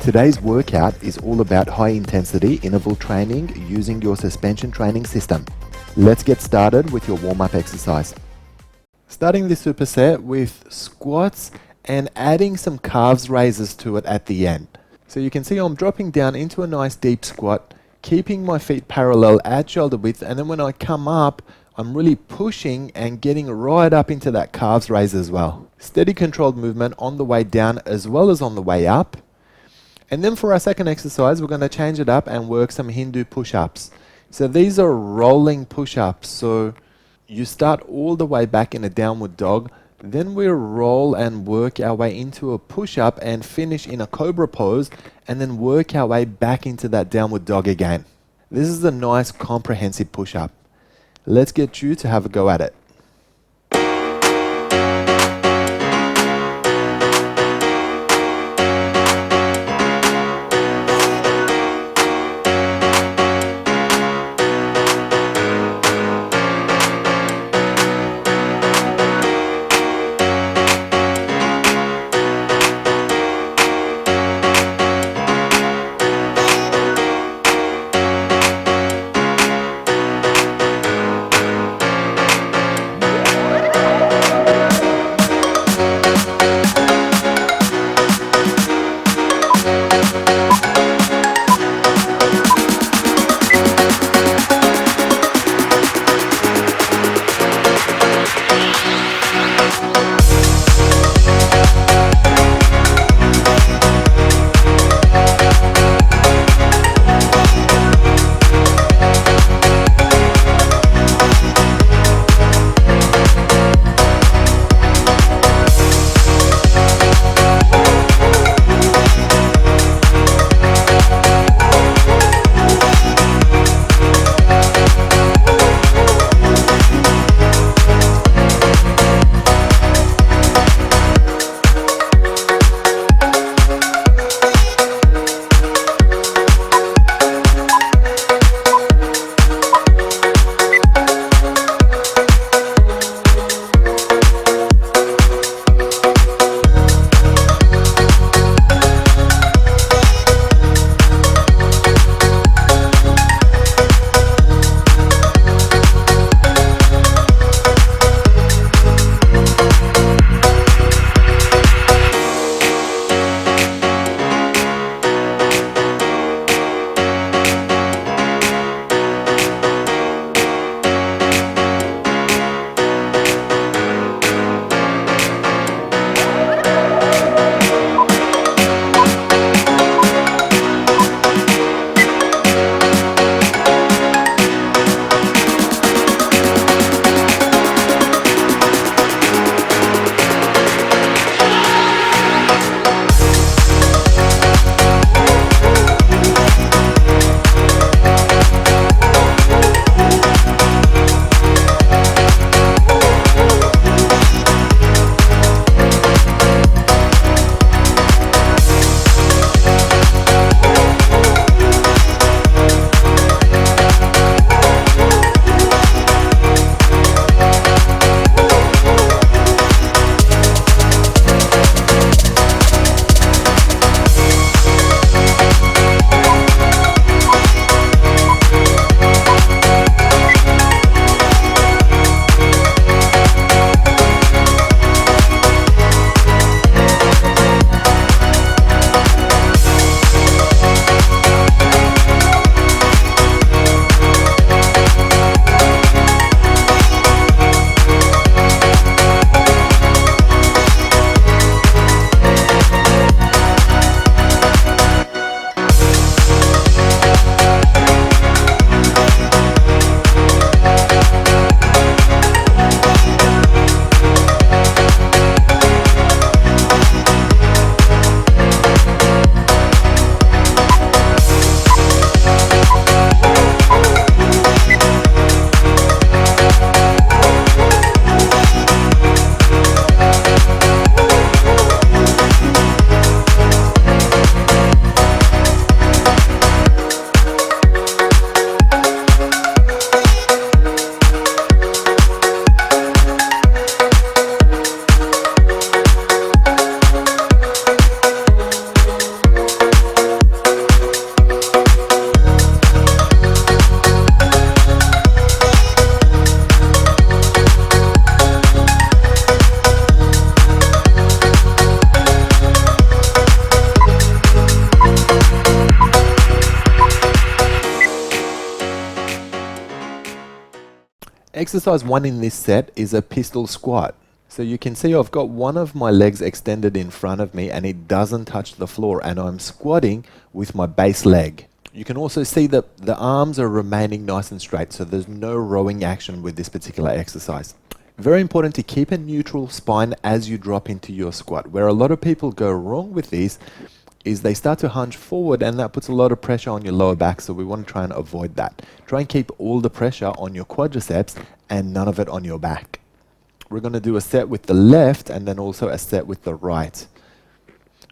Today's workout is all about high intensity interval training using your suspension training system. Let's get started with your warm-up exercise. Starting this superset with squats and adding some calves raises to it at the end. So you can see I'm dropping down into a nice deep squat, keeping my feet parallel at shoulder width, and then when I come up, I'm really pushing and getting right up into that calves raise as well. Steady controlled movement on the way down as well as on the way up. And then for our second exercise, we're going to change it up and work some Hindu push-ups. So these are rolling push-ups. So you start all the way back in a downward dog, then we roll and work our way into a push-up and finish in a cobra pose, and then work our way back into that downward dog again. This is a nice comprehensive push-up. Let's get you to have a go at it. Exercise 1 in this set is a pistol squat. So you can see I've got one of my legs extended in front of me and it doesn't touch the floor, and I'm squatting with my base leg. You can also see that the arms are remaining nice and straight, so there's no rowing action with this particular exercise. Very important to keep a neutral spine as you drop into your squat. Where a lot of people go wrong with this is they start to hunch forward, and that puts a lot of pressure on your lower back, so we want to try and avoid that. Try and keep all the pressure on your quadriceps and none of it on your back. We're going to do a set with the left and then also a set with the right.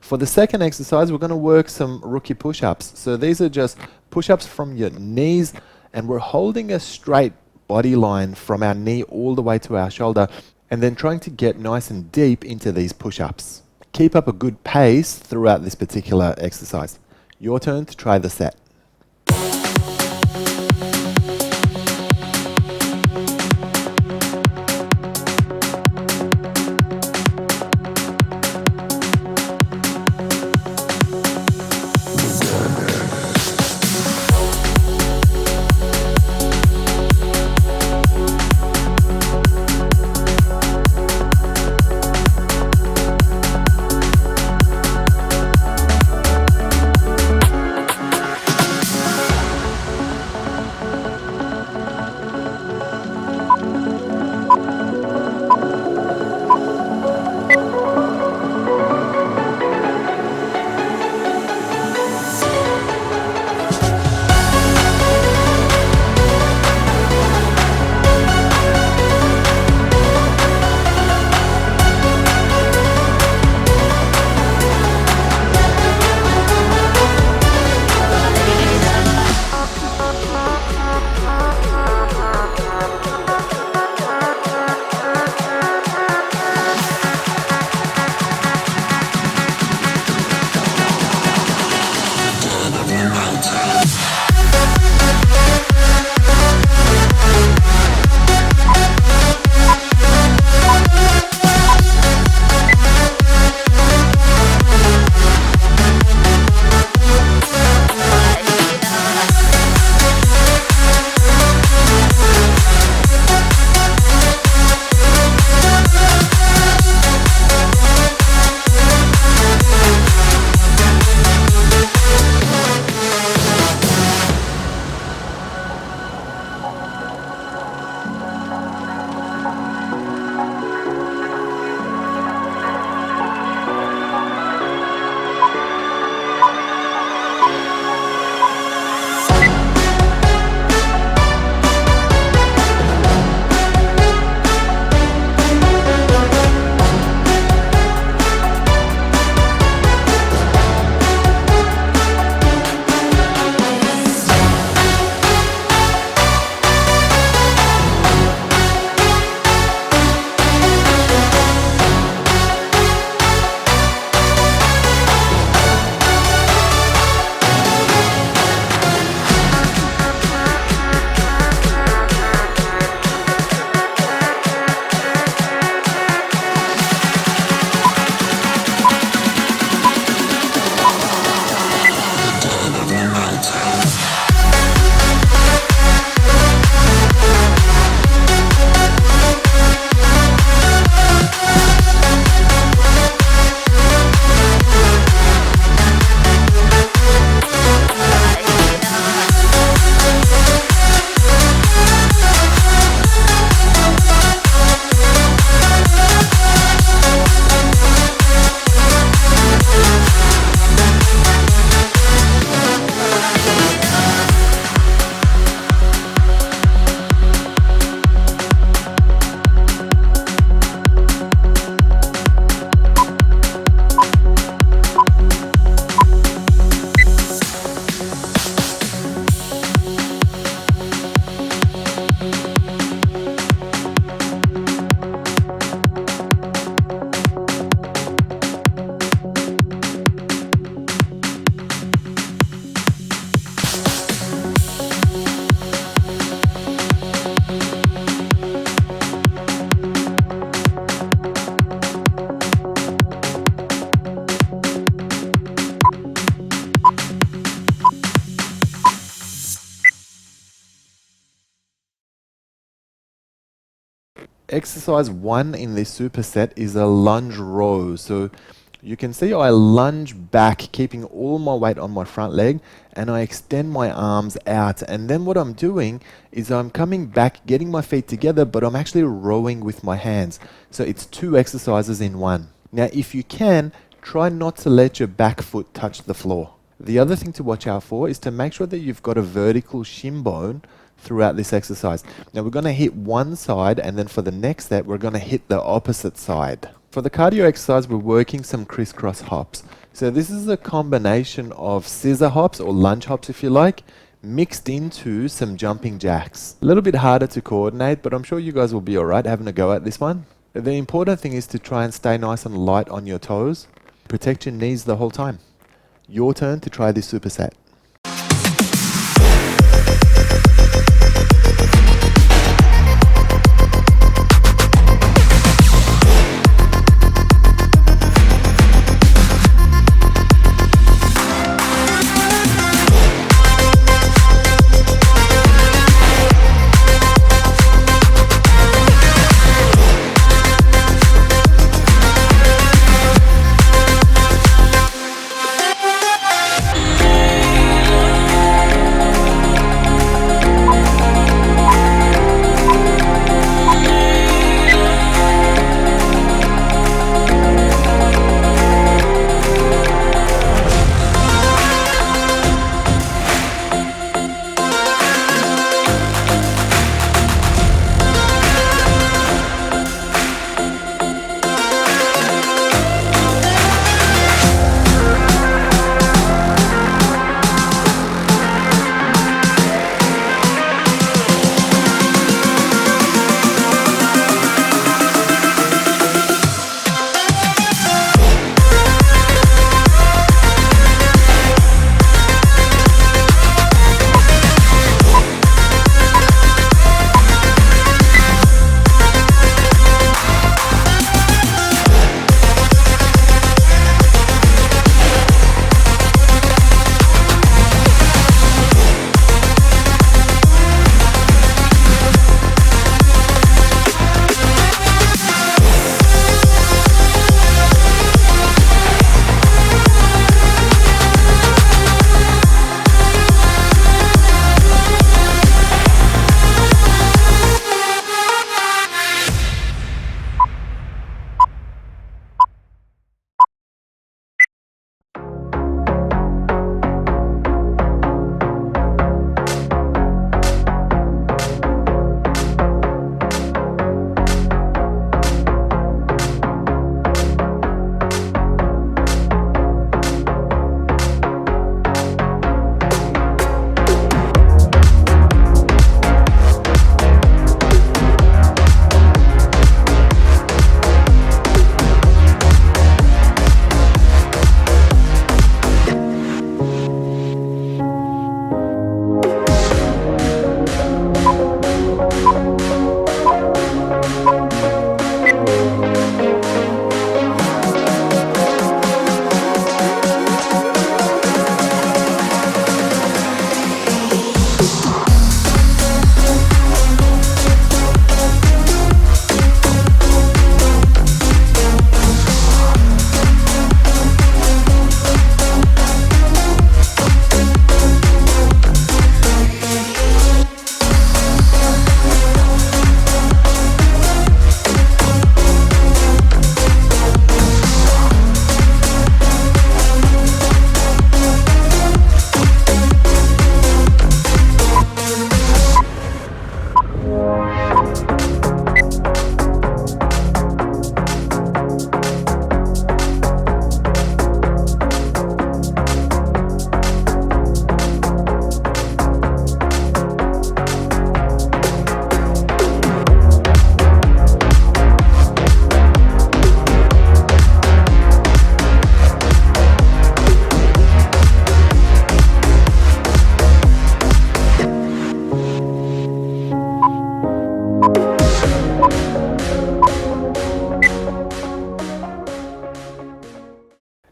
For the second exercise, we're going to work some rookie push-ups. So these are just push-ups from your knees, and we're holding a straight body line from our knee all the way to our shoulder, and then trying to get nice and deep into these push-ups. Keep up a good pace throughout this particular exercise. Your turn to try the set. Exercise 1 in this superset is a lunge row. So you can see I lunge back, keeping all my weight on my front leg, and I extend my arms out. And then what I'm doing is I'm coming back, getting my feet together, but I'm actually rowing with my hands. So it's 2 exercises in one. Now, if you can, try not to let your back foot touch the floor. The other thing to watch out for is to make sure that you've got a vertical shin bone throughout this exercise. Now we're going to hit one side, and then for the next step, we're going to hit the opposite side. For the cardio exercise, we're working some crisscross hops. So this is a combination of scissor hops, or lunge hops if you like, mixed into some jumping jacks. A little bit harder to coordinate, but I'm sure you guys will be alright having a go at this one. The important thing is to try and stay nice and light on your toes. Protect your knees the whole time. Your turn to try this superset.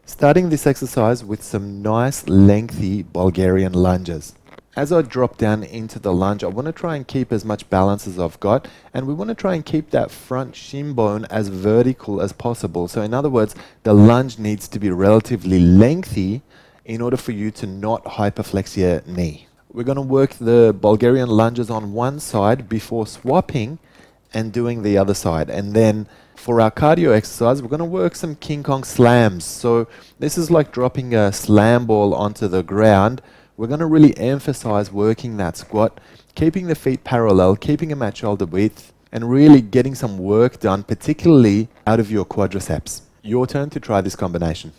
Starting this exercise with some nice lengthy Bulgarian lunges. As I drop down into the lunge, I want to try and keep as much balance as I've got, and we want to try and keep that front shin bone as vertical as possible. So in other words, the lunge needs to be relatively lengthy in order for you to not hyperflex your knee. We're going to work the Bulgarian lunges on one side before swapping and doing the other side. And then for our cardio exercise, we're going to work some King Kong slams. So this is like dropping a slam ball onto the ground. We're going to really emphasize working that squat, keeping the feet parallel, keeping them at shoulder width, and really getting some work done, particularly out of your quadriceps. Your turn to try this combination.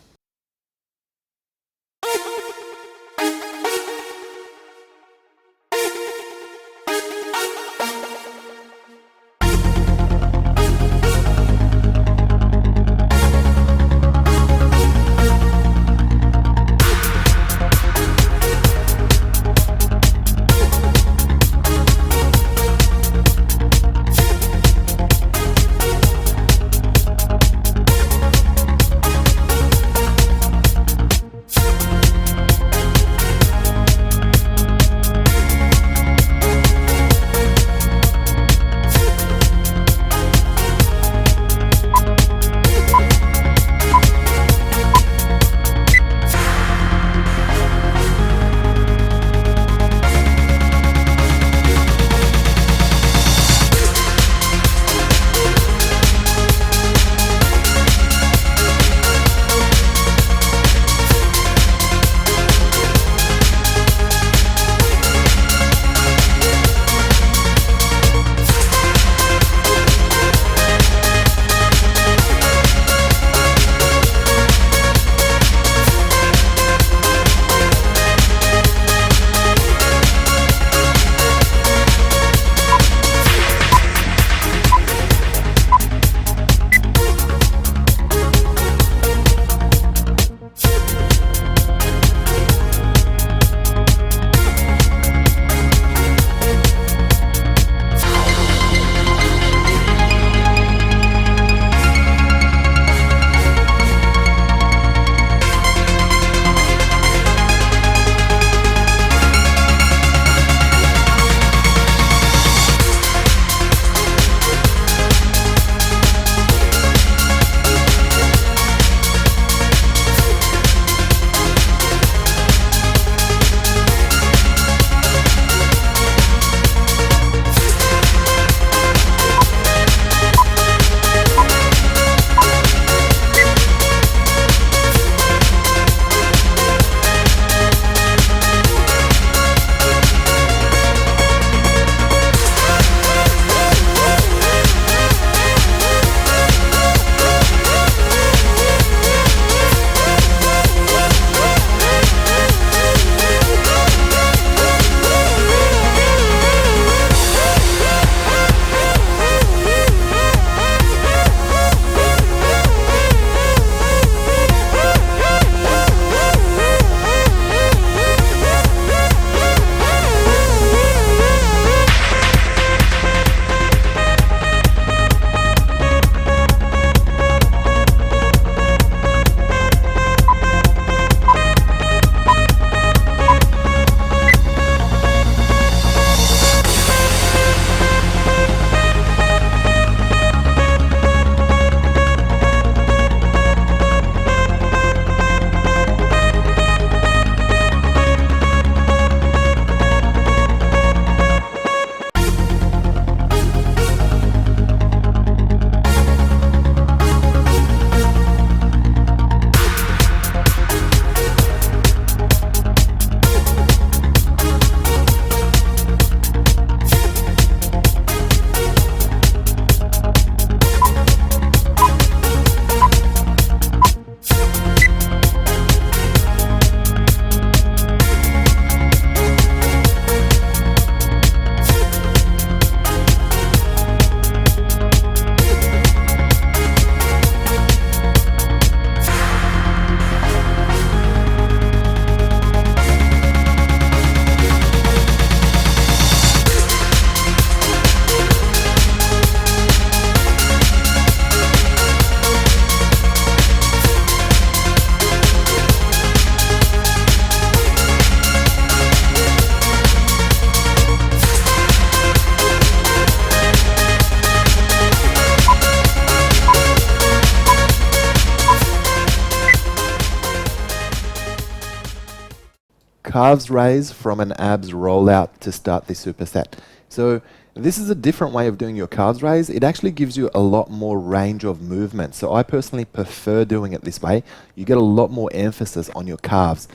calves raise from an abs rollout to start this superset. So this is a different way of doing your calves raise. It actually gives you a lot more range of movement. So I personally prefer doing it this way. You get a lot more emphasis on your calves.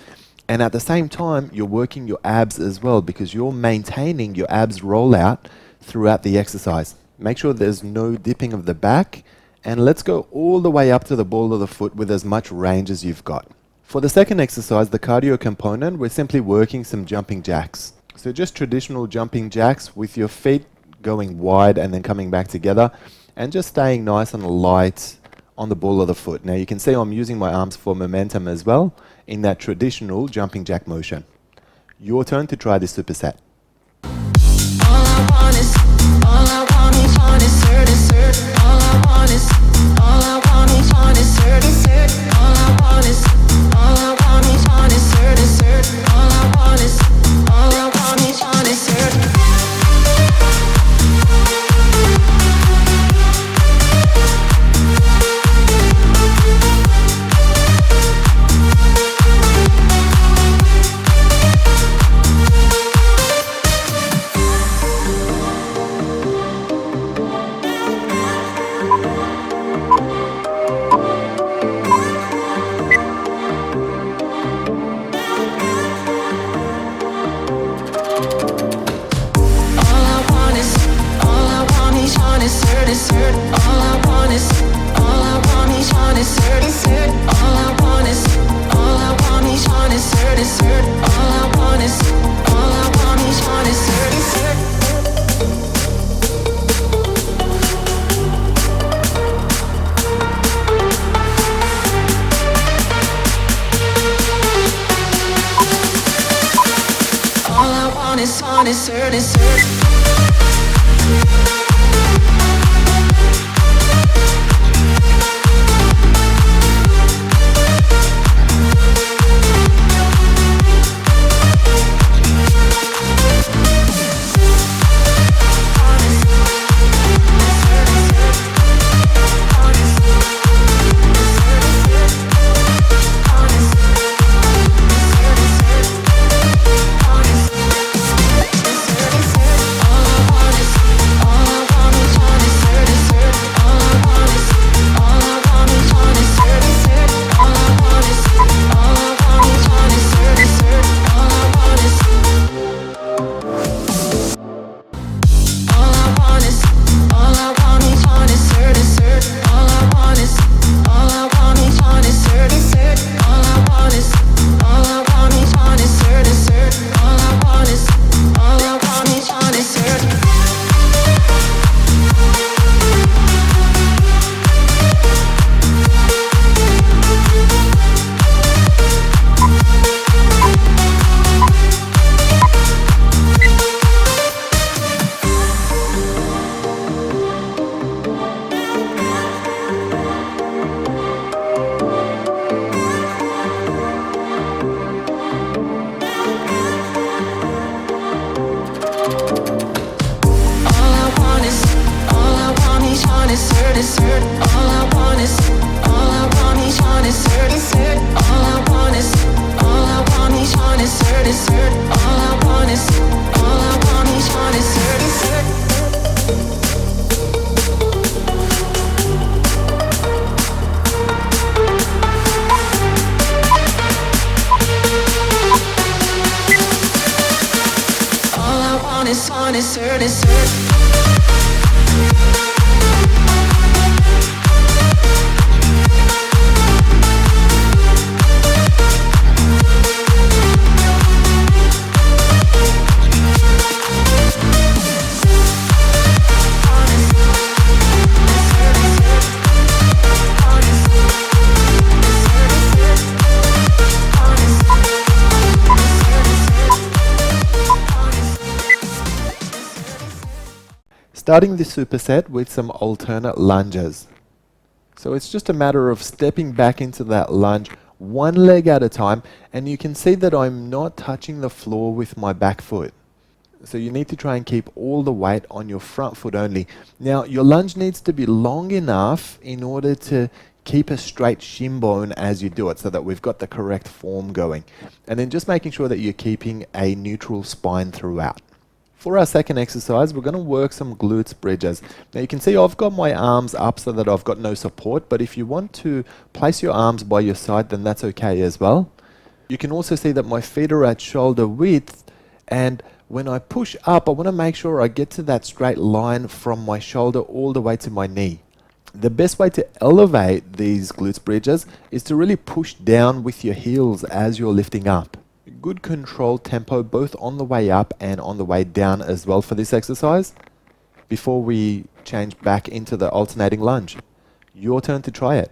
And at the same time, you're working your abs as well because you're maintaining your abs rollout throughout the exercise. Make sure there's no dipping of the back. And let's go all the way up to the ball of the foot with as much range as you've got. For the second exercise, the cardio component, we're simply working some jumping jacks. So just traditional jumping jacks with your feet going wide and then coming back together and just staying nice and light on the ball of the foot. Now you can see I'm using my arms for momentum as well in that traditional jumping jack motion. Your turn to try this superset. Starting this superset with some alternate lunges. So it's just a matter of stepping back into that lunge one leg at a time, and you can see that I'm not touching the floor with my back foot. So you need to try and keep all the weight on your front foot only. Now your lunge needs to be long enough in order to keep a straight shin bone as you do it so that we've got the correct form going. And then just making sure that you're keeping a neutral spine throughout. For our second exercise, we're going to work some glutes bridges. Now you can see I've got my arms up so that I've got no support, but if you want to place your arms by your side, then that's okay as well. You can also see that my feet are at shoulder width, and when I push up, I want to make sure I get to that straight line from my shoulder all the way to my knee. The best way to elevate these glutes bridges is to really push down with your heels as you're lifting up. Good controlled tempo both on the way up and on the way down as well for this exercise before we change back into the alternating lunge. Your turn to try it.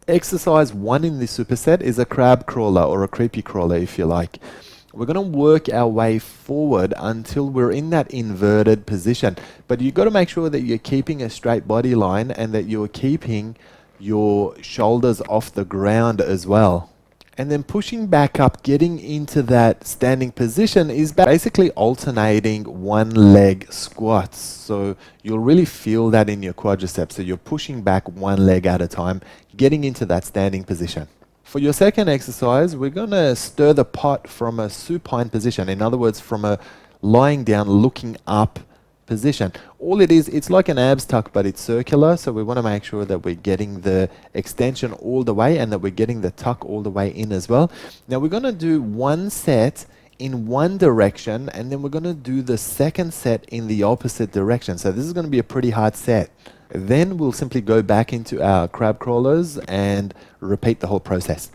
Exercise 1 in this superset is a crab crawler, or a creepy crawler if you like. We're going to work our way forward until we're in that inverted position. But you've got to make sure that you're keeping a straight body line and that you're keeping your shoulders off the ground as well. And then pushing back up, getting into that standing position is basically alternating one leg squats. So you'll really feel that in your quadriceps. So you're pushing back one leg at a time, getting into that standing position. For your second exercise, we're going to stir the pot from a supine position. In other words, from a lying down, looking up position. All it is, it's like an abs tuck, but it's circular. So we want to make sure that we're getting the extension all the way and that we're getting the tuck all the way in as well. Now we're going to do one set in one direction, and then we're going to do the second set in the opposite direction. So this is going to be a pretty hard set. Then we'll simply go back into our crab crawlers and repeat the whole process.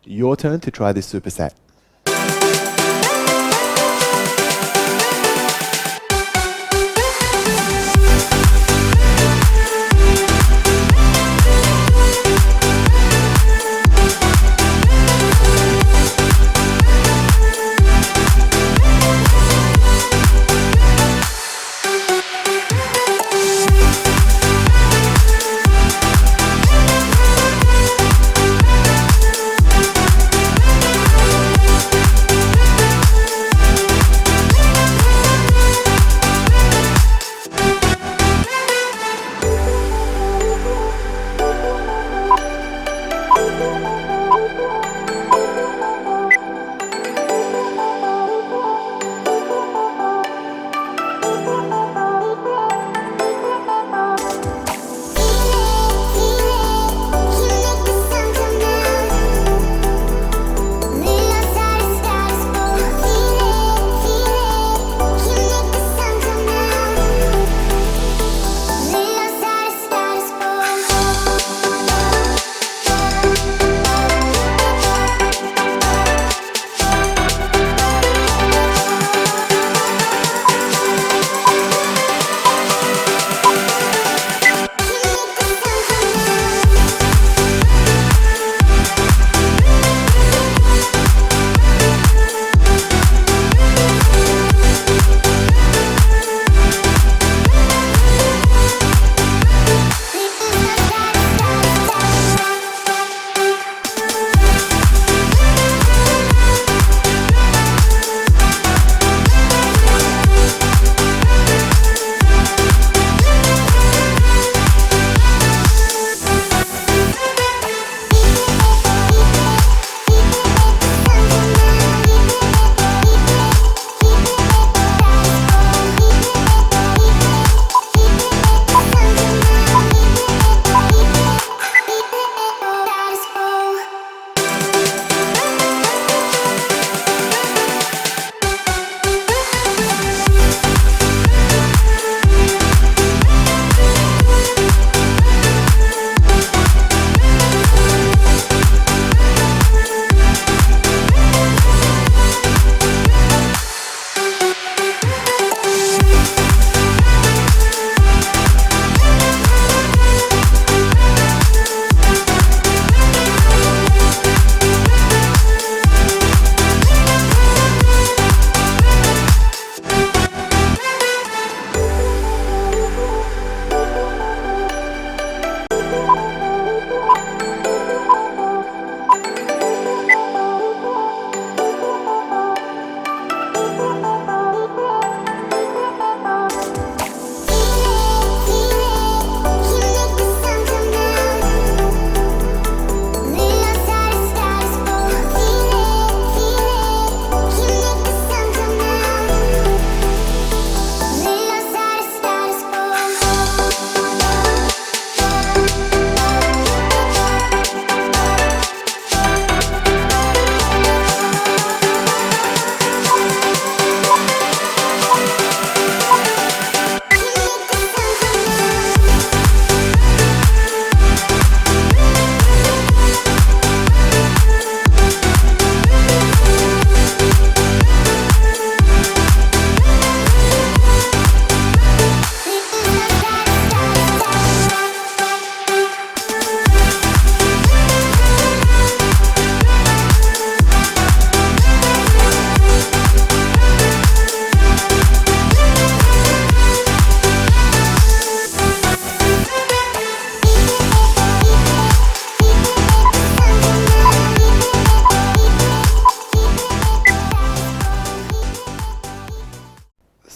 Your turn to try this superset.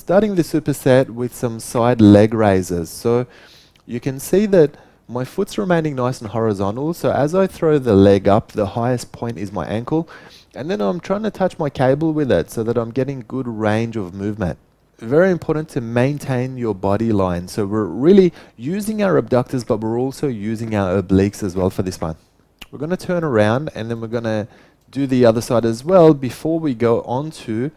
Starting the superset with some side leg raises. So you can see that my foot's remaining nice and horizontal. So as I throw the leg up, the highest point is my ankle. And then I'm trying to touch my cable with it so that I'm getting good range of movement. Very important to maintain your body line. So we're really using our abductors, but we're also using our obliques as well for this one. We're going to turn around and then we're going to do the other side as well before we go on to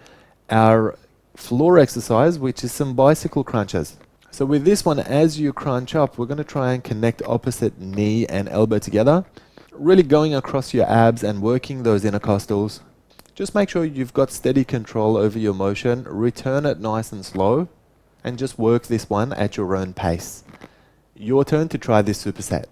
our floor exercise, which is some bicycle crunches. So with this one, as you crunch up, we're going to try and connect opposite knee and elbow together, really going across your abs and working those intercostals. Just make sure you've got steady control over your motion, return it nice and slow, and just work this one at your own pace. Your turn to try this superset.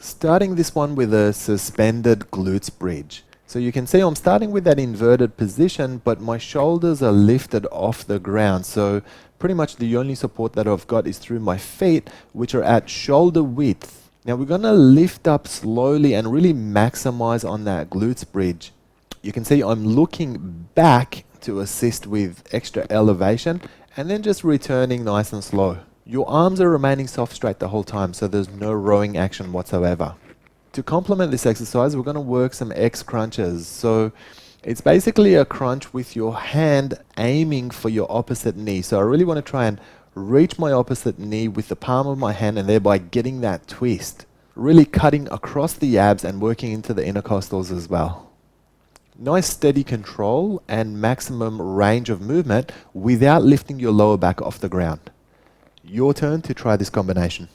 Starting this one with a suspended glutes bridge. So you can see I'm starting with that inverted position, but my shoulders are lifted off the ground. So pretty much the only support that I've got is through my feet, which are at shoulder width. Now we're going to lift up slowly and really maximize on that glutes bridge. You can see I'm looking back to assist with extra elevation and then just returning nice and slow. Your arms are remaining soft straight the whole time, so there's no rowing action whatsoever. To complement this exercise, we're going to work some X crunches. So it's basically a crunch with your hand aiming for your opposite knee. So I really want to try and reach my opposite knee with the palm of my hand and thereby getting that twist. Really cutting across the abs and working into the intercostals as well. Nice steady control and maximum range of movement without lifting your lower back off the ground. Your turn to try this combination.